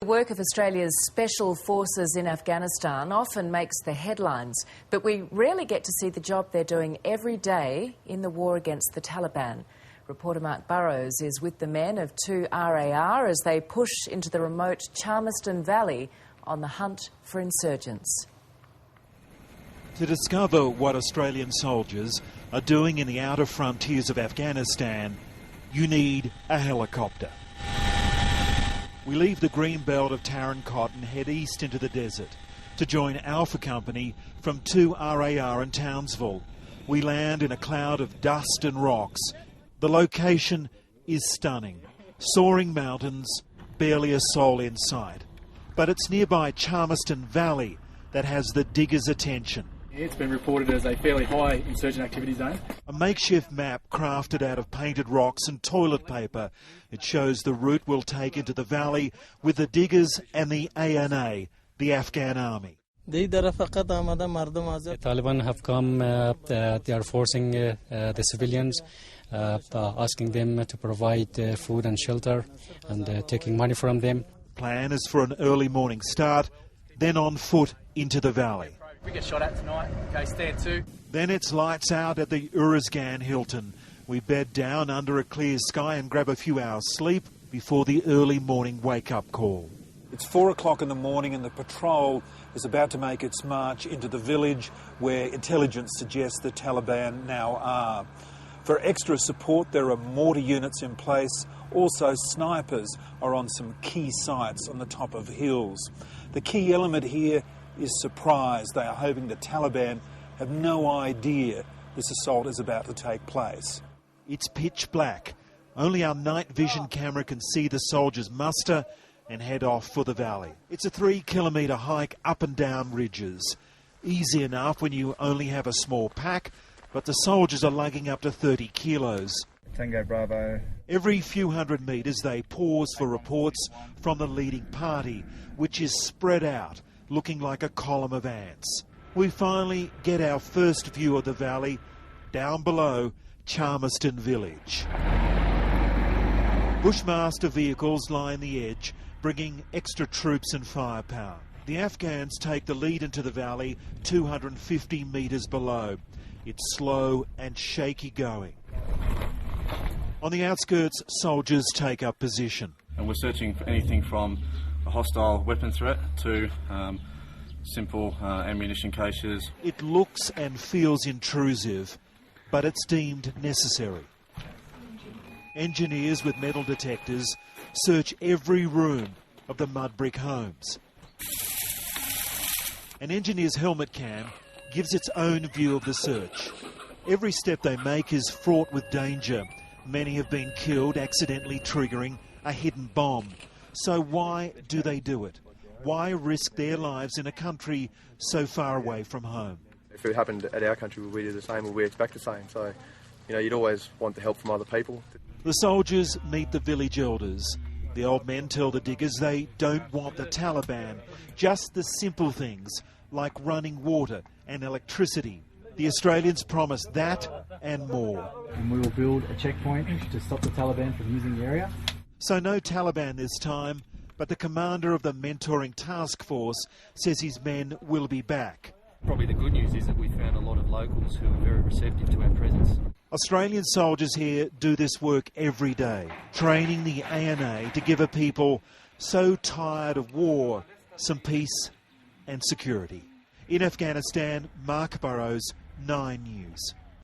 The work of Australia's special forces in Afghanistan often makes the headlines, but we rarely get to see the job they're doing every day in the war against the Taliban. Reporter Mark Burrows is with the men of 2 RAR as they push into the remote Charmiston Valley on the hunt for insurgents. To discover what Australian soldiers are doing in the outer frontiers of Afghanistan, you need a helicopter. We leave the green belt of Tarancot and head east into the desert to join Alpha Company from 2 RAR in Townsville. We land in a cloud of dust and rocks. The location is stunning. Soaring mountains, barely a soul in sight. But it's nearby Charmiston Valley that has the diggers' attention. It's been reported as a fairly high insurgent activity zone. A makeshift map crafted out of painted rocks and toilet paper. It shows the route we'll take into the valley with the diggers and the ANA, the Afghan army. The Taliban have come, they are forcing the civilians, asking them to provide food and shelter and taking money from them. Plan is for an early morning start, then on foot into the valley. We get shot at tonight, okay, stand to. Then it's lights out at the Uruzgan Hilton. We bed down under a clear sky and grab a few hours sleep before the early morning wake-up call. It's 4 o'clock in the morning and the patrol is about to make its march into the village where intelligence suggests the Taliban now are. For extra support, there are mortar units in place. Also, snipers are on some key sites on the top of hills. The key element here is surprise. They are hoping the Taliban have no idea this assault is about to take place. It's pitch black. Only our night vision camera can see the soldiers muster and head off for the valley. It's a 3-kilometre hike up and down ridges. Easy enough when you only have a small pack, but the soldiers are lugging up to 30 kilos. Tango Bravo. Every few hundred metres they pause for reports from the leading party, which is spread out, looking like a column of ants. We finally get our first view of the valley, down below Charmiston village. Bushmaster vehicles line the edge, bringing extra troops and firepower. The Afghans take the lead into the valley 250 metres below. It's slow and shaky going. On the outskirts, soldiers take up position. And we're searching for anything from a hostile weapon threat to simple ammunition caches. It looks and feels intrusive, but it's deemed necessary. Engineers with metal detectors search every room of the mud brick homes. An engineer's helmet cam gives its own view of the search. Every step they make is fraught with danger. Many have been killed, accidentally triggering a hidden bomb. So why do they do it? Why risk their lives in a country so far away from home? If it happened at our country, would we do the same or we expect the same? So, you'd always want the help from other people. The soldiers meet the village elders. The old men tell the diggers they don't want the Taliban, just the simple things like running water and electricity. The Australians promise that and more. And we will build a checkpoint to stop the Taliban from using the area. So no Taliban this time, but the commander of the mentoring task force says his men will be back. Probably the good news is that we found a lot of locals who are very receptive to our presence. Australian soldiers here do this work every day, training the ANA to give a people so tired of war some peace and security. In Afghanistan, Mark Burrows, 9 News.